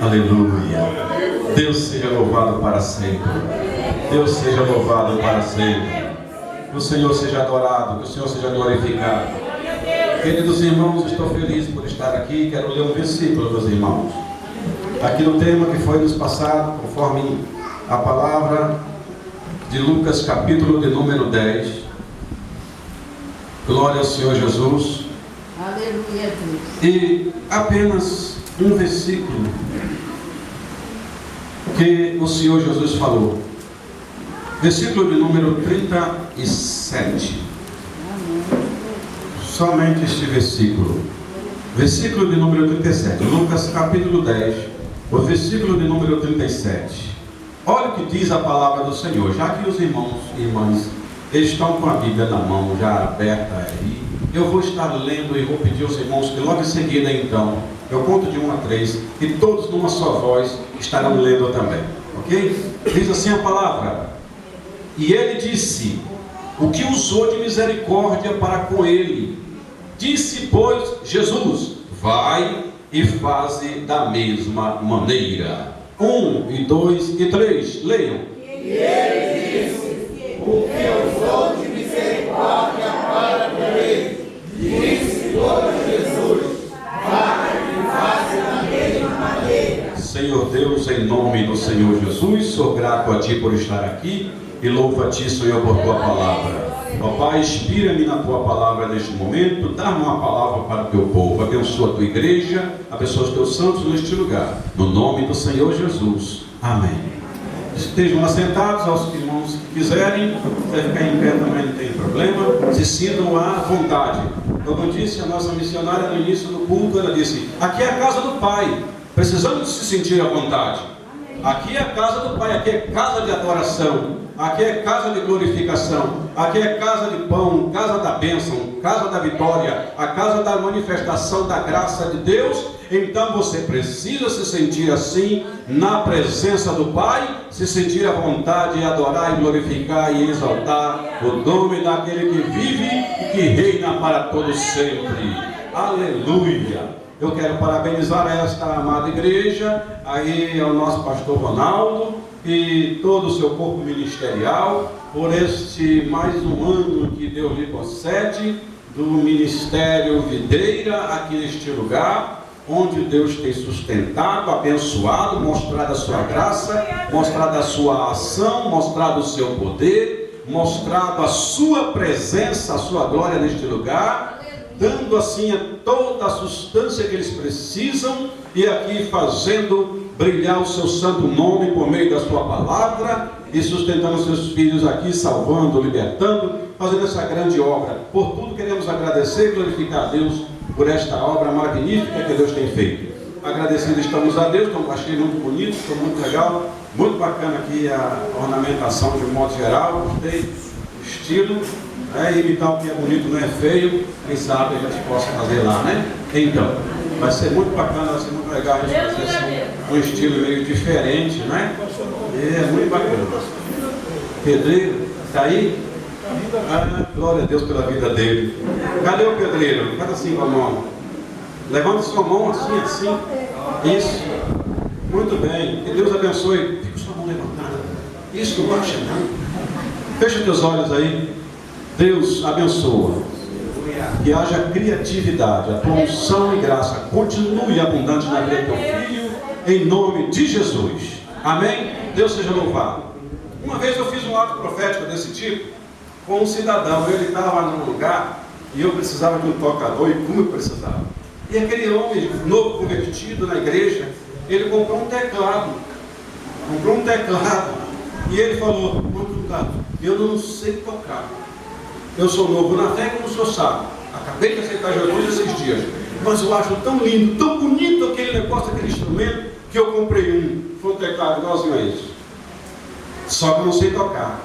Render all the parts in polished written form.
Aleluia. Deus seja louvado para sempre. Deus seja louvado para sempre. Que o Senhor seja adorado, que o Senhor seja glorificado. Queridos irmãos, estou feliz por estar aqui. Quero ler um versículo dos irmãos. Aqui no tema que foi nos passado, conforme a palavra de Lucas, capítulo de número 10. Glória ao Senhor Jesus. Aleluia, Deus. E apenas um versículo que o Senhor Jesus falou. Versículo de número 37. Somente este versículo. Versículo de número 37. Lucas capítulo 10. O versículo de número 37. Olha o que diz a palavra do Senhor. Já que os irmãos e irmãs estão com a Bíblia na mão, já aberta aí, eu vou estar lendo e vou pedir aos irmãos que logo em seguida, então, eu conto de 1 a 3, e todos numa só voz estarão lendo também, ok? Diz assim a palavra: e ele disse o que usou de misericórdia para com ele. Disse, pois, Jesus: vai e faze da mesma maneira. 1, e 2, e 3, leiam. E ele disse o que usou de misericórdia para com ele. Disse, pois, Jesus: vai e faze da mesma maneira. Senhor Deus, em nome do Senhor Jesus, sou grato a Ti por estar aqui e louvo a Ti, Senhor, por Tua palavra. Ó Pai, inspira-me na Tua palavra neste momento, dá-me uma palavra para o Teu povo. Abençoa a Tua igreja, abençoa os Teus santos neste lugar. No nome do Senhor Jesus. Amém. Estejam assentados, aos irmãos que quiserem. Se ficar em pé também não tem problema. Se sintam à vontade. Como disse a nossa missionária no início do culto, ela disse: aqui é a casa do Pai. Precisamos se sentir à vontade. Aqui é a casa do Pai, aqui é casa de adoração, aqui é casa de glorificação, aqui é casa de pão, casa da bênção, casa da vitória, a casa da manifestação da graça de Deus. Então você precisa se sentir assim, na presença do Pai, se sentir à vontade e adorar e glorificar e exaltar o nome daquele que vive e que reina para todos sempre. Aleluia! Eu quero parabenizar esta amada igreja, aí ao nosso pastor Ronaldo e todo o seu corpo ministerial, por este mais um ano que Deus lhe concede, do Ministério Videira, aqui neste lugar, onde Deus tem sustentado, abençoado, mostrado a sua graça, mostrado a sua ação, mostrado o seu poder, mostrado a sua presença, a sua glória neste lugar, dando assim toda a substância que eles precisam e aqui fazendo brilhar o seu santo nome por meio da sua palavra e sustentando seus filhos aqui, salvando, libertando, fazendo essa grande obra. Por tudo queremos agradecer e glorificar a Deus por esta obra magnífica que Deus tem feito. Agradecidos estamos a Deus, então achei muito bonito, ficou muito legal, muito bacana aqui a ornamentação de um modo geral, gostei do estilo. Imitar o que é bonito não é feio, quem sabe a gente possa fazer lá, né? Então, vai ser muito bacana, vai ser muito legal a gente fazer assim, um estilo meio diferente, né? É muito bacana. Pedreiro, está aí? Glória a Deus pela vida dele. Cadê o pedreiro? Faz assim com a mão. Levanta sua mão assim, assim. Isso. Muito bem. Que Deus abençoe. Fica sua mão levantada. Isso, não baixa não. Fecha teus olhos aí. Deus abençoa, que haja criatividade, a tua unção e graça continue abundante na vida do teu filho, em nome de Jesus. Amém? Deus seja louvado. Uma vez eu fiz um ato profético desse tipo com um cidadão. Ele estava num lugar e eu precisava de um tocador, e como eu precisava. E aquele homem novo convertido na igreja, ele comprou um teclado. E ele falou: eu não sei tocar. Eu sou novo na fé, como o senhor sabe. Acabei de aceitar Jesus esses dias. Mas eu acho tão lindo, tão bonito aquele negócio, aquele instrumento, que eu comprei um. Foi um teclado igualzinho a isso. Só que eu não sei tocar.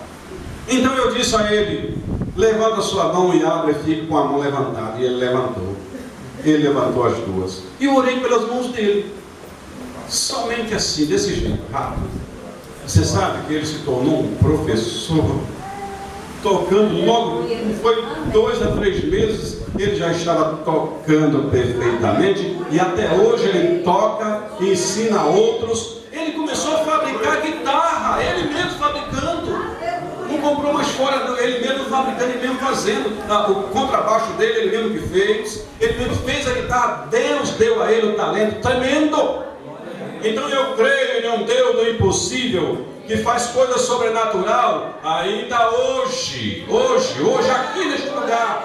Então eu disse a ele: levanta a sua mão e abre e fique com a mão levantada. E ele levantou. Ele levantou as duas. E eu orei pelas mãos dele. Somente assim, desse jeito, rápido. Você sabe que ele se tornou um professor tocando logo, foi 2 a 3 meses, ele já estava tocando perfeitamente, e até hoje ele toca e ensina a outros. Ele começou a fabricar guitarra, ele mesmo fabricando. Não comprou mais fora, ele mesmo fabricando, ele mesmo fazendo. O contrabaixo dele, ele mesmo que fez. Ele mesmo fez a guitarra. Deus deu a ele um talento tremendo. Então eu creio em um Deus do impossível, que faz coisa sobrenatural, ainda hoje, aqui neste lugar.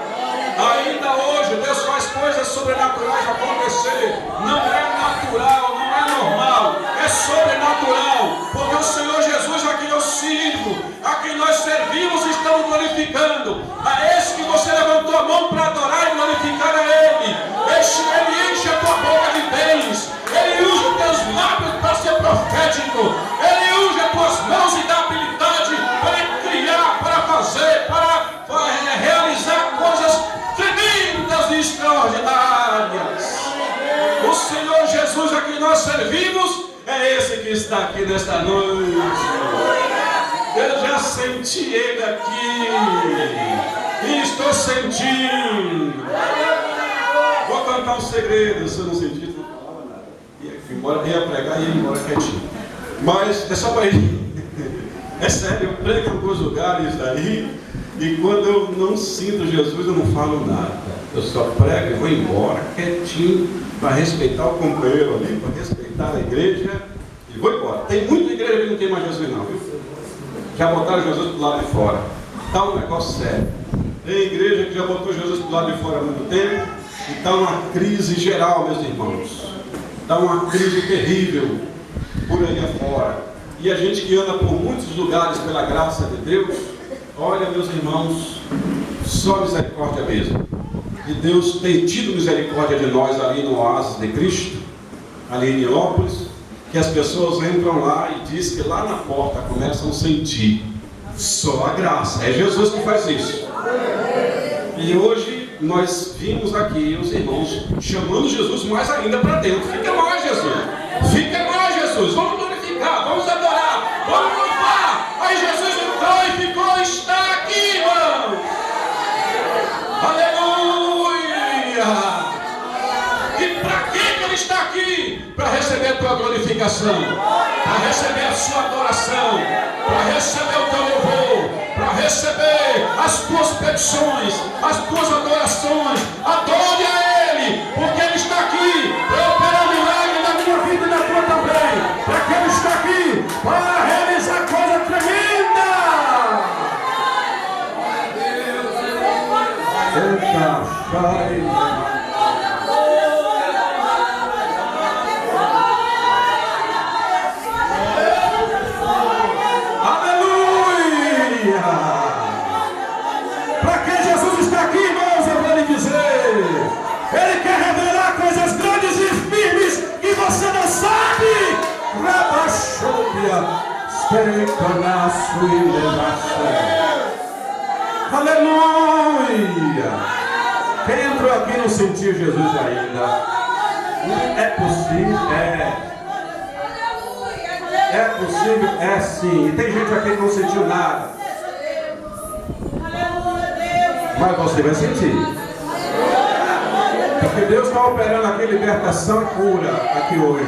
Ainda hoje, Deus faz coisas sobrenaturais acontecer. Não é natural, não é normal, é sobrenatural. Porque o Senhor Jesus, a quem eu sirvo, a quem nós servimos, estamos glorificando. A esse que você levantou a mão para adorar e glorificar a Ele. Ele enche a tua boca de bens. Ele usa os teus lábios para ser profético. Ele usa as tuas mãos e dá habilidade para criar, para fazer, para realizar coisas tremendas e extraordinárias. O Senhor Jesus a quem nós servimos é esse que está aqui nesta noite. Eu já senti Ele aqui e estou sentindo. Vou contar um segredo. Se eu não sentir, não falava nada. Ia pregar e ia embora quietinho. Mas é só para ir. É sério, eu prego em alguns lugares aí, e quando eu não sinto Jesus, eu não falo nada. Eu só prego e vou embora quietinho, para respeitar o companheiro ali, para respeitar a igreja, e vou embora. Tem muita igreja que não tem mais Jesus não, viu? Já botaram Jesus do lado de fora. Está um negócio sério. Tem igreja que já botou Jesus do lado de fora há muito tempo, e está uma crise geral, meus irmãos. Está uma crise terrível por aí afora. E a gente que anda por muitos lugares pela graça de Deus, olha, meus irmãos, só misericórdia mesmo. E Deus tem tido misericórdia de nós ali no Oásis de Cristo, ali em Nilópolis, que as pessoas entram lá e diz que lá na porta começam a sentir só a graça. É Jesus que faz isso. E hoje nós vimos aqui os irmãos chamando Jesus mais ainda para dentro. Fica mais, Jesus. Fica mais, Jesus. Vamos glorificar, vamos adorar, vamos louvar. Aí Jesus entrou e ficou, está aqui, irmão. Aleluia. E para que Ele está aqui? Para receber a tua glorificação, para receber a sua adoração, para receber o teu louvor, para receber as tuas petições, as tuas adorações. Adore a Ele, porque Ele está aqui para operar milagre na minha vida e na tua também. Para que Ele está aqui para realizar coisa tremenda. Eita, chai. Para que Jesus está aqui, irmãos, eu vou lhe dizer. Ele quer revelar coisas grandes e firmes que você não sabe. Aleluia. Quem entrou aqui não sentiu Jesus ainda? É possível? É possível? É sim. E tem gente aqui que não sentiu nada. Mas você vai sentir. Porque Deus está operando aqui libertação e cura aqui hoje.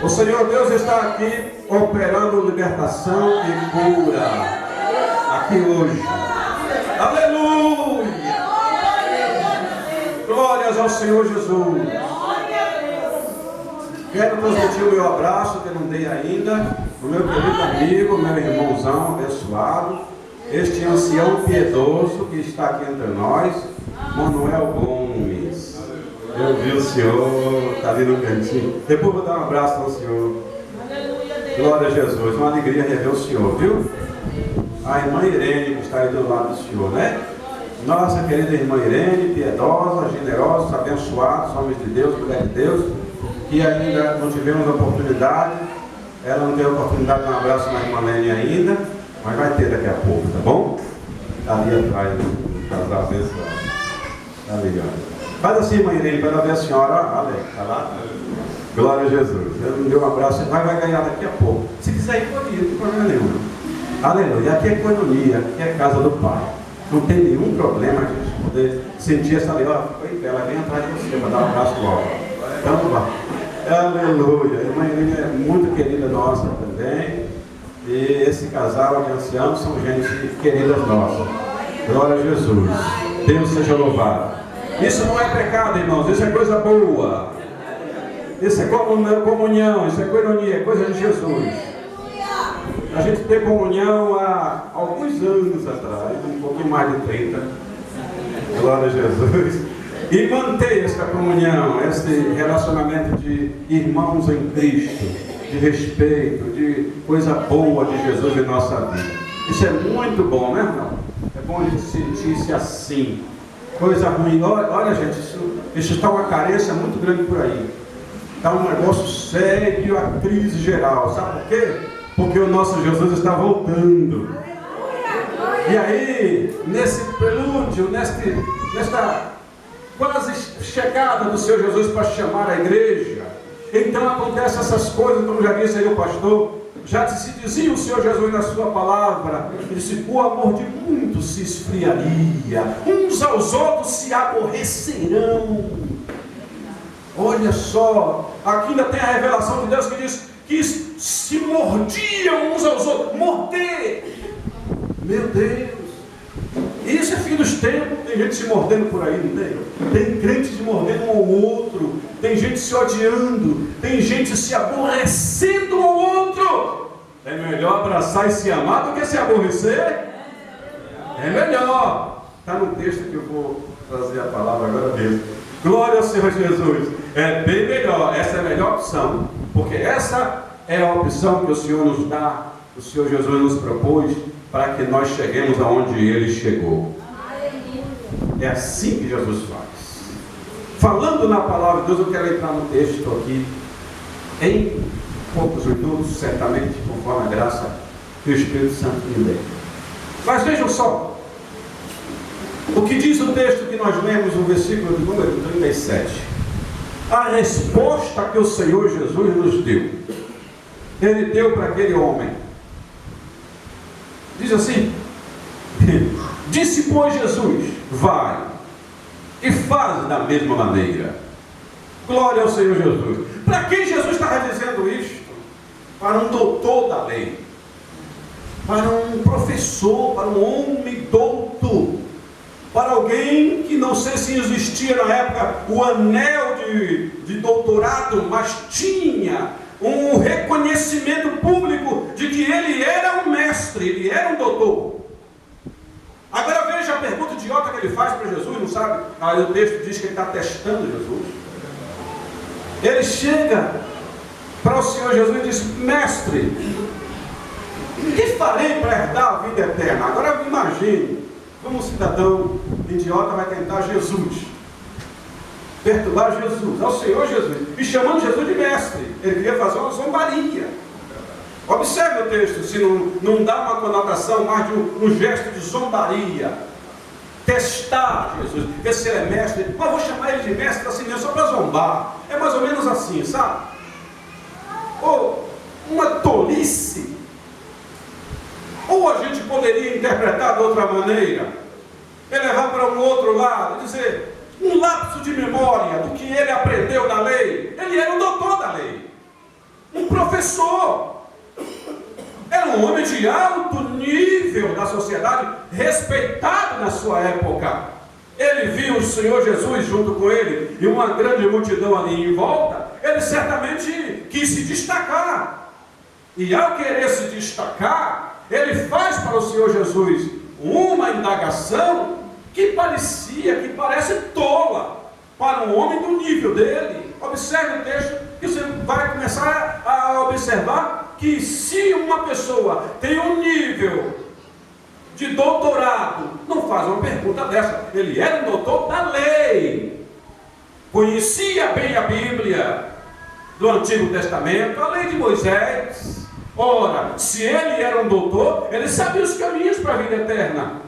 O Senhor Deus está aqui operando libertação e cura aqui hoje. Aleluia! Glórias ao Senhor Jesus. Quero transmitir o meu abraço, que eu não dei ainda, o meu querido amigo, meu irmãozão abençoado, este ancião piedoso que está aqui entre nós, Manuel Gomes. Eu vi o senhor, está ali no cantinho. Depois vou dar um abraço ao senhor. Glória a Jesus, uma alegria rever o senhor, viu? A irmã Irene que está aí do lado do senhor, né? Nossa querida irmã Irene, piedosa, generosa, abençoada, homens de Deus, mulher de Deus, que ainda não tivemos a oportunidade. Ela não teve a oportunidade de dar um abraço na irmã Lene ainda, mas vai ter daqui a pouco, tá bom? Está ali atrás, um casal abençoado. Tá ligado? Faz assim, irmã Irene, para ver a senhora. Olha, tá lá. Glória a Jesus. Ele me deu um abraço, vai ganhar daqui a pouco. Se quiser ir, pode ir, não tem problema nenhum. Aleluia. Aqui é coinonia, aqui é casa do Pai. Não tem nenhum problema de gente poder sentir essa lei. Ela vem atrás de você para dar um abraço logo. Então, vá. Aleluia. A irmã Irene é muito querida nossa também. E esse casal de anciãos são gente querida nossa. Glória a Jesus. Deus seja louvado. Isso não é pecado, irmãos. Isso é coisa boa. Isso é comunhão. Isso é coinonia. É coisa de Jesus. A gente teve comunhão há alguns anos atrás, um pouquinho mais de 30. Glória a Jesus. E manter essa comunhão, esse relacionamento de irmãos em Cristo, de respeito, de coisa boa de Jesus em nossa vida. Isso é muito bom, né, irmão? É bom a gente sentir-se assim. Coisa ruim. Olha, gente, isso está uma carência muito grande por aí. Está um negócio sério, a crise geral. Sabe por quê? Porque o nosso Jesus está voltando. E aí, nesse prelúdio, nesta quase chegada do Senhor Jesus para chamar a igreja, então acontecem essas coisas, como já disse aí o pastor, já se dizia o Senhor Jesus na sua palavra, ele disse: o amor de muitos se esfriaria, uns aos outros se aborrecerão. Olha só, aqui ainda tem a revelação de Deus que diz que se mordiam uns aos outros. Morder! Meu Deus! Isso é fim dos tempos. Tem gente se mordendo por aí, não tem? Tem crente se mordendo um ao outro. Tem gente se odiando. Tem gente se aborrecendo um ao outro. É melhor abraçar e se amar do que se aborrecer? É melhor. Está no texto que eu vou trazer a palavra agora mesmo. Glória ao Senhor Jesus. É bem melhor. Essa é a melhor opção. Porque essa é a opção que o Senhor nos dá. O Senhor Jesus nos propôs para que nós cheguemos aonde Ele chegou. É assim que Jesus faz. Falando na palavra de Deus, eu quero entrar no texto aqui em poucos minutos, certamente, conforme a graça que o Espírito Santo me dê. Mas vejam só o que diz o texto que nós lemos, no versículo de número 37. A resposta que o Senhor Jesus nos deu. Ele deu para aquele homem. Diz assim: disse, pois, Jesus: vai e faz da mesma maneira. Glória ao Senhor Jesus. Para quem Jesus estava dizendo isto? Para um doutor da lei, para um professor, para um homem douto, para alguém que não sei se existia na época o anel de doutorado, mas tinha um reconhecimento público de que ele era um mestre, ele era um doutor. Agora veja a pergunta idiota que ele faz para Jesus, não sabe? Aí o texto diz que ele está testando Jesus. Ele chega para o Senhor Jesus e diz: mestre, o que farei para herdar a vida eterna? Agora imagine, como um cidadão idiota vai tentar Jesus, perturbar Jesus, ao Senhor Jesus, e chamando Jesus de mestre. Ele queria fazer uma zombaria. Observe o texto, se não dá uma conotação mais de um gesto de zombaria. Testar Jesus, ver se ele é mestre. Mas vou chamar ele de mestre assim mesmo, só para zombar. É mais ou menos assim, sabe? Ou uma tolice. Ou a gente poderia interpretar de outra maneira, levar para um outro lado, dizer, um lapso de memória do que ele aprendeu na lei. Ele era um doutor da lei, um professor, era um homem de alto nível da sociedade, respeitado na sua época. Ele viu o Senhor Jesus junto com ele e uma grande multidão ali em volta. Ele certamente quis se destacar, e ao querer se destacar, ele faz para o Senhor Jesus uma indagação que parece tola para um homem do nível dele. Observe o texto, que você vai começar a observar que se uma pessoa tem um nível de doutorado, não faz uma pergunta dessa. Ele era um doutor da lei, conhecia bem a Bíblia do Antigo Testamento, a lei de Moisés. Ora, se ele era um doutor, ele sabia os caminhos para a vida eterna.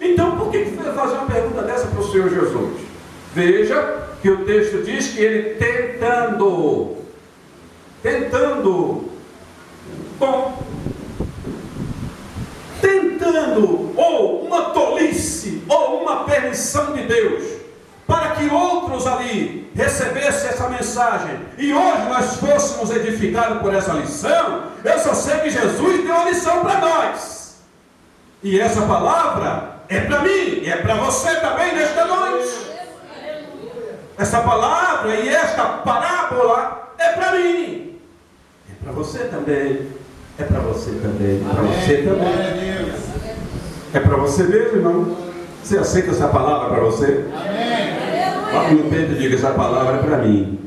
Então, por que fazer uma pergunta dessa para o Senhor Jesus? Veja que o texto diz que ele tentando, bom, engano, ou uma tolice, ou uma permissão de Deus, para que outros ali recebessem essa mensagem, e hoje nós fôssemos edificados por essa lição, eu só sei que Jesus deu uma lição para nós, e essa palavra é para mim, e é para você também nesta noite. Essa palavra e esta parábola é para mim, é para você também, é para você também, é para você também. É para você mesmo, irmão? Você aceita essa palavra para você? Bate no peito e diga: essa palavra é para mim.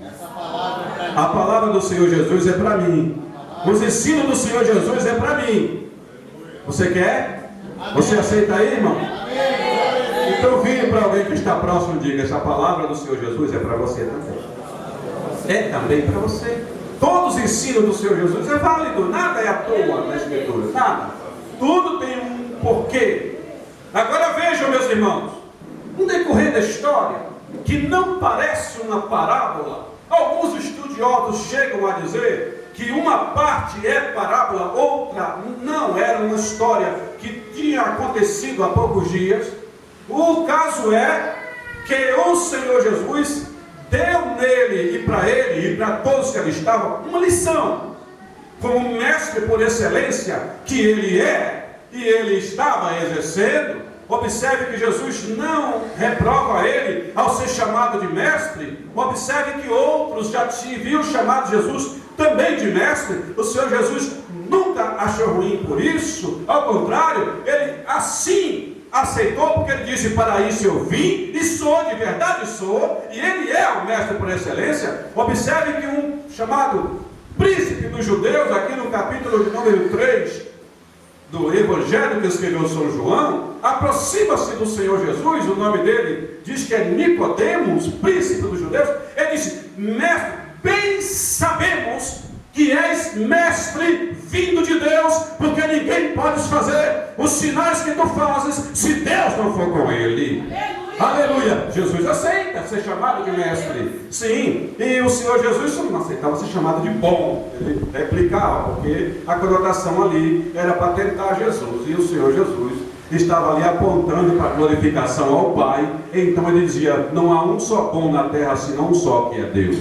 A palavra do Senhor Jesus é para mim. Os ensinos do Senhor Jesus é para mim. Você quer? Você aceita aí, irmão? Então vire para alguém que está próximo e diga: essa palavra do Senhor Jesus é para você também. É também para você. Todos os ensinos do Senhor Jesus é válido. Nada é à toa na Escritura. Nada. Tudo tem um porquê. Agora vejam, meus irmãos, no decorrer da história, que não parece uma parábola, alguns estudiosos chegam a dizer que uma parte é parábola, outra não, era uma história que tinha acontecido há poucos dias. O caso é que o Senhor Jesus deu nele e para ele e para todos que ali estavam uma lição, como mestre por excelência que ele é e ele estava exercendo. Observe que Jesus não reprova ele ao ser chamado de mestre. Observe que outros já haviam chamado Jesus também de mestre. O Senhor Jesus nunca achou ruim por isso. Ao contrário, ele assim aceitou, porque ele disse: para isso eu vim e sou, de verdade sou. E ele é o mestre por excelência. Observe que um chamado príncipe dos judeus, aqui no capítulo de número 3 do Evangelho que escreveu São João, aproxima-se do Senhor Jesus. O nome dele diz que é Nicodemos, príncipe dos judeus. Ele disse: mestre, bem sabemos que és mestre vindo de Deus, porque ninguém pode fazer os sinais que tu fazes se Deus não for com ele. Aleluia! Jesus aceita ser chamado de mestre. Sim, e o Senhor Jesus não aceitava ser chamado de bom. Ele replicava, porque a conotação ali era para tentar Jesus. E o Senhor Jesus estava ali apontando para a glorificação ao Pai. Então ele dizia: não há um só bom na terra, senão um só, que é Deus.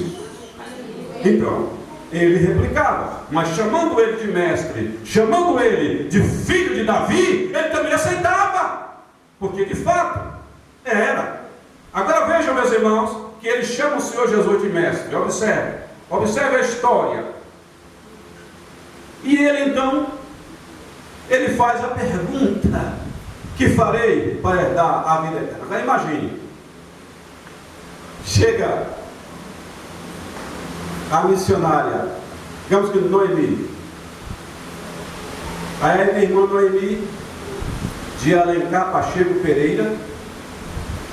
Então ele replicava, mas chamando ele de mestre, chamando ele de filho de Davi, ele também aceitava, porque de fato era. Agora vejam, meus irmãos, que ele chama o Senhor Jesus de mestre. Observe a história. E ele então, ele faz a pergunta: que farei para herdar a vida eterna? Agora imagine, chega a missionária, digamos que Noemi, aí minha irmã Noemi de Alencar Pacheco Pereira,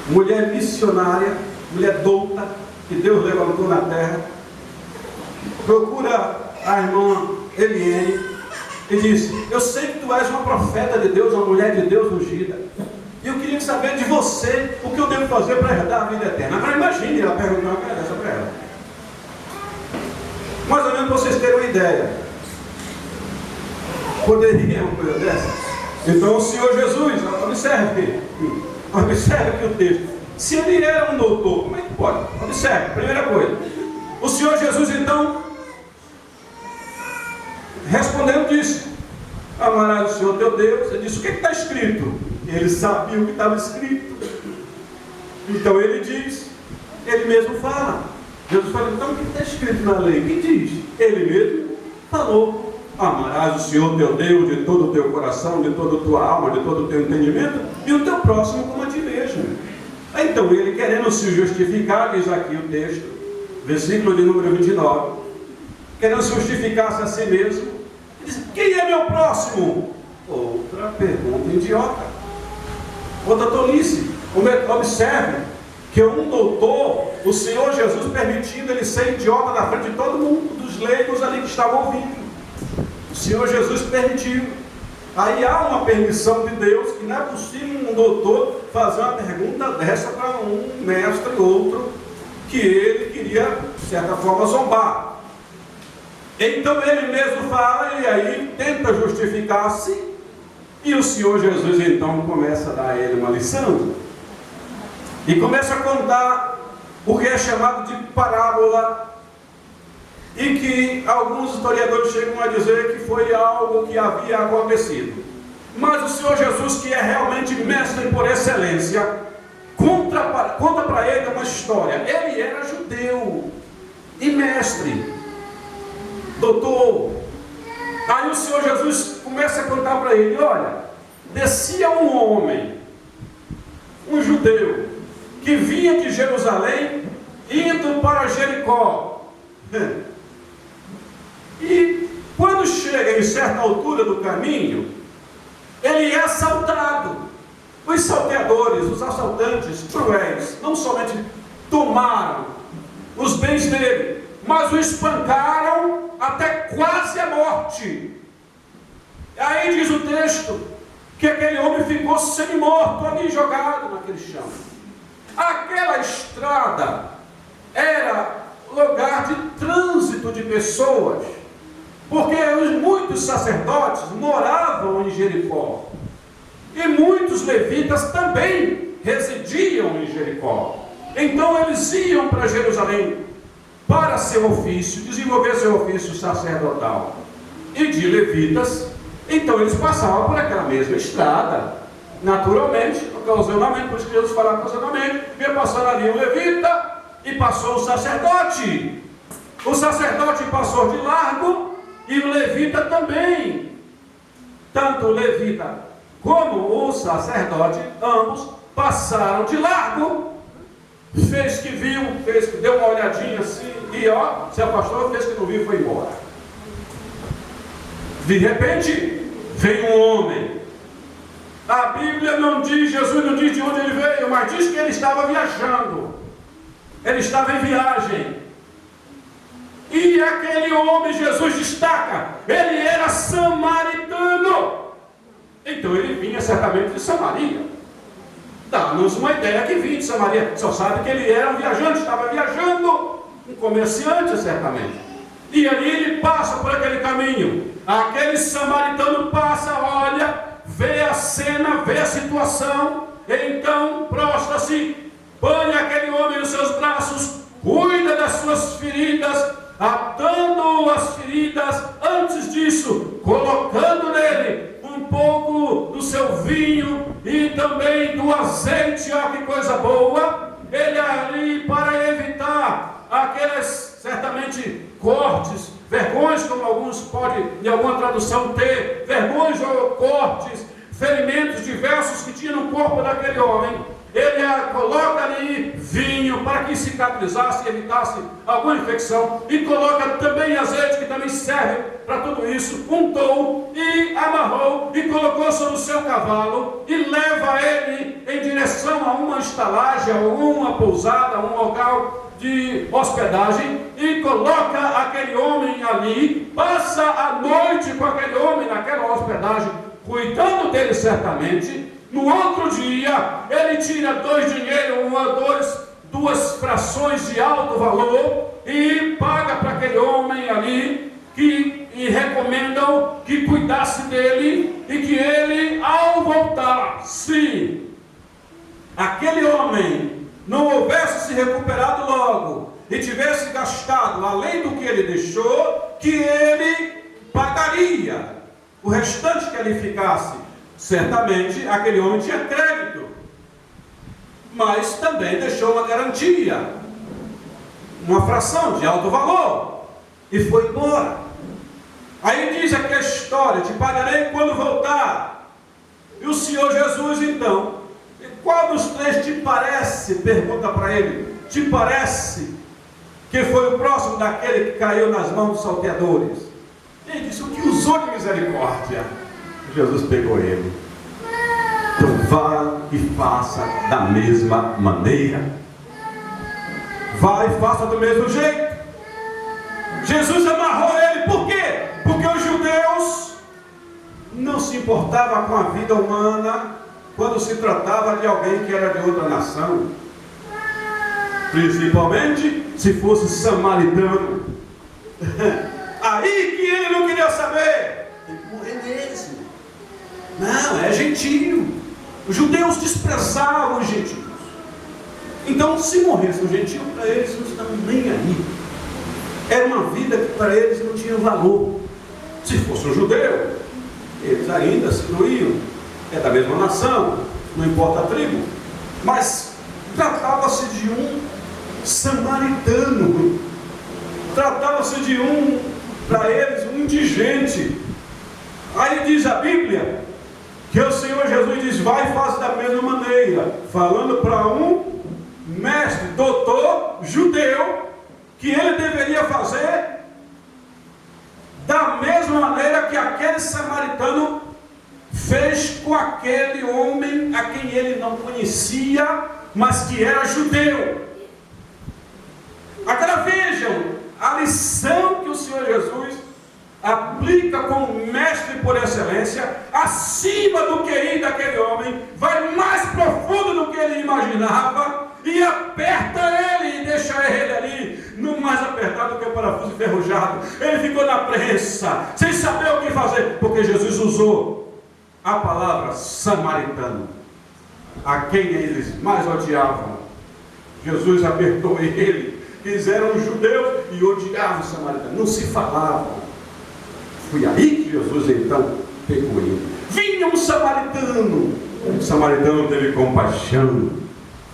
mulher missionária, mulher douta, que Deus levantou na terra, procura a irmã Eliane e diz: eu sei que tu és uma profeta de Deus, uma mulher de Deus ungida, e eu queria saber de você o que eu devo fazer para herdar a vida eterna. Agora imagine ela perguntar uma coisa dessa para ela. Mais ou menos para vocês terem uma ideia. Poderia uma coisa dessa? Então o Senhor Jesus, observe que o texto, se ele era um doutor, como é que pode? Observe, primeira coisa, o Senhor Jesus então, respondendo, disse: amarás o Senhor teu Deus. Ele disse: o que está escrito? Ele sabia o que estava escrito. Então ele diz, ele mesmo fala. Jesus fala: então o que está escrito na lei? Quem diz? Ele mesmo falou: amarás o Senhor teu Deus de todo o teu coração, de toda a tua alma, de todo o teu entendimento, e o teu próximo como a ti mesmo. Então ele, querendo se justificar, diz aqui o texto, versículo de número 29, querendo se justificar-se a si mesmo, ele diz: quem é meu próximo? Outra pergunta idiota, outra tolice. Observe que um doutor, o Senhor Jesus permitindo ele ser idiota na frente de todo mundo, dos leigos ali que estavam ouvindo. O Senhor Jesus permitiu. Aí há uma permissão de Deus, que não é possível um doutor fazer uma pergunta dessa para um mestre, outro, que ele queria, de certa forma, zombar. Então ele mesmo fala, e aí tenta justificar-se, E o Senhor Jesus então começa a dar a ele uma lição. E começa a contar o que é chamado de parábola. E que alguns historiadores chegam a dizer que foi algo que havia acontecido. Mas o Senhor Jesus, que é realmente mestre por excelência, conta para ele uma história. Ele era judeu e mestre, doutor. Aí o Senhor Jesus começa a contar para ele: olha, descia um homem, um judeu, que vinha de Jerusalém, indo para Jericó. E quando chega em certa altura do caminho, ele é assaltado. Os salteadores, os assaltantes cruéis, não somente tomaram os bens dele, mas o espancaram até quase a morte. Aí diz o texto que aquele homem ficou semi-morto ali, jogado naquele chão. Aquela estrada era lugar de trânsito de pessoas, porque muitos sacerdotes moravam em Jericó, e muitos levitas também residiam em Jericó. Então eles iam para Jerusalém para seu ofício, desenvolver seu ofício sacerdotal e de levitas. Então eles passavam por aquela mesma estrada, naturalmente, ocasionalmente, por isso que Jesus fala ocasionalmente, ia passando ali o levita e passou o sacerdote. O sacerdote passou de largo e o levita também. Tanto o levita como o sacerdote, ambos passaram de largo. Fez que viu, fez que deu uma olhadinha assim e ó, se afastou, fez que não viu e foi embora. De repente veio um homem. A Bíblia não diz, Jesus não diz de onde ele veio, mas diz que ele estava viajando. Ele estava em viagem. E aquele homem, Jesus destaca, ele era samaritano. Então ele vinha certamente de Samaria. Dá-nos uma ideia que vinha de Samaria. Só sabe que ele era um viajante, estava viajando, um comerciante certamente. E ali ele passa por aquele caminho. Aquele samaritano passa, olha, vê a cena, vê a situação. Então prostra-se, põe aquele homem nos seus braços, cuida das suas feridas, atando as feridas, antes disso, colocando nele um pouco do seu vinho e também do azeite. Ó, que coisa boa! Ele ali, para evitar aquelas, certamente, cortes, vergões, como alguns podem, em alguma tradução, ter, vergões ou cortes, ferimentos diversos que tinha no corpo daquele homem. Ele coloca ali vinho para que cicatrizasse e evitasse alguma infecção, e coloca também azeite, que também serve para tudo isso. Untou e amarrou e colocou sobre o seu cavalo e leva ele em direção a uma estalagem, a uma pousada, a um local de hospedagem, e coloca aquele homem ali, passa a noite com aquele homem naquela hospedagem, cuidando dele certamente. No outro dia, ele tira duas frações de alto valor e paga para aquele homem ali, e recomendam que cuidasse dele, e que ele, ao voltar, se aquele homem não houvesse se recuperado logo e tivesse gastado além do que ele deixou, que ele pagaria o restante que ele ficasse. Certamente aquele homem tinha crédito, mas também deixou uma garantia, uma fração de alto valor, e foi embora. Aí diz aqui a história: te pagarei quando voltar. E o Senhor Jesus então, qual dos três te parece, pergunta para ele, te parece que foi o próximo daquele que caiu nas mãos dos salteadores? E ele disse: o que usou de misericórdia? Jesus pegou ele. Então vá e faça da mesma maneira. Vá e faça do mesmo jeito. Jesus amarrou ele. Por quê? Porque os judeus não se importavam com a vida humana quando se tratava de alguém que era de outra nação, principalmente se fosse samaritano. Aí que ele não queria saber. Tem que morrer mesmo. Não, gentio. Os judeus desprezavam os gentios. Então, se morresse um gentio, para eles não estavam nem aí. Era uma vida que para eles não tinha valor. Se fosse um judeu, eles ainda se incluíam. É da mesma nação, não importa a tribo. Mas tratava-se de um samaritano. Tratava-se de para eles, um indigente. Aí diz a Bíblia que o Senhor Jesus diz: vai e faz da mesma maneira, falando para um mestre, doutor, judeu, que ele deveria fazer da mesma maneira que aquele samaritano fez com aquele homem a quem ele não conhecia, mas que era judeu. Agora vejam a lição que o Senhor Jesus aplica como mestre por excelência, acima do QI daquele homem, vai mais profundo do que ele imaginava, e aperta ele e deixa ele ali, no mais apertado que o parafuso enferrujado. Ele ficou na prensa, sem saber o que fazer, porque Jesus usou a palavra samaritano, a quem eles mais odiavam. Jesus apertou ele. Eles eram judeus e odiavam os samaritanos, não se falavam. Foi aí que Jesus então pegou ele. Vinha um samaritano. O samaritano teve compaixão.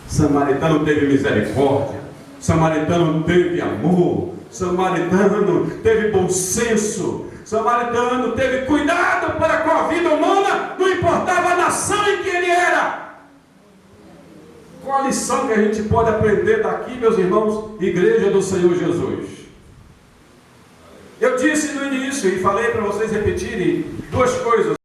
O samaritano teve misericórdia. O samaritano teve amor. O samaritano teve bom senso. O samaritano teve cuidado para com a vida humana, não importava a nação em que ele era. Qual a lição que a gente pode aprender daqui, meus irmãos, igreja do Senhor Jesus? Eu disse no início e falei para vocês repetirem duas coisas.